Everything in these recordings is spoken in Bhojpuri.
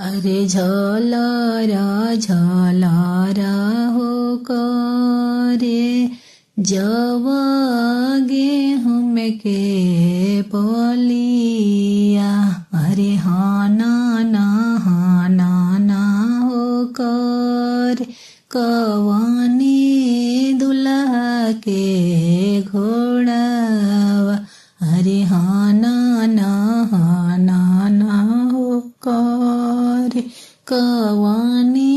अरे झलरा झलरा हो करे जब गेहूं के पलिया। अरे हाना ना हो कर कवानी दुल्हा के घोड़ावा। अरे हाना ना हो कर कवानी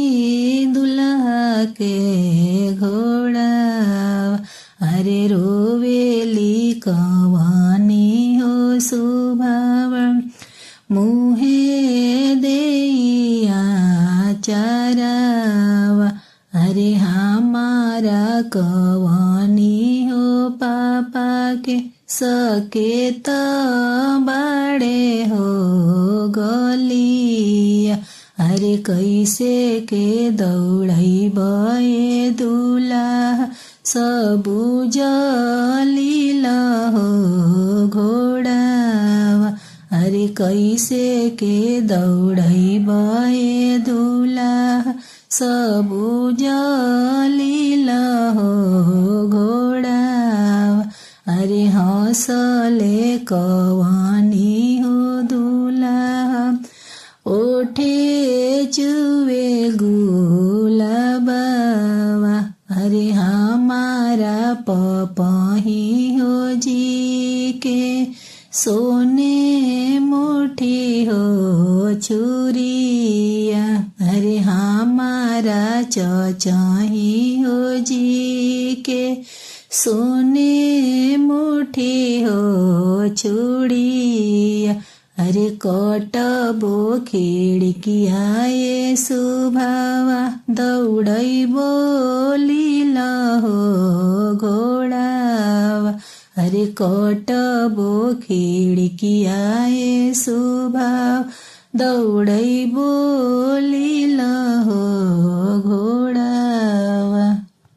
दुल्हा के घोड़ावा। अरे रोवेली कवानी हो सुभावा मुहे देइया चरावा। अरे हमारा कवानी हो पापा के सके त बड़े हो गलिया। अरे कैसे के दौड़ैबे दुल्हा सबु जलिला हो घोड़ावा। अरे कैसे के दौड़ैबे दुल्हा सबु जलिला हो घोड़ावा। अरे हंसले कवानी हो दुल्हा ओठे चुवे गुलाबवा। अरे हमारा पपही हो जी के सोने मुठी हो छुरिया। अरे हमारा चचाही हो जी के सोने मुठी हो छुड़िया। अरे कटबो खिड़किया ये सुभावा दौड़ैबो लीला हो घोड़ावा। अरे कटबो खिड़किया ये सुभावा दौड़ैबो लीला हो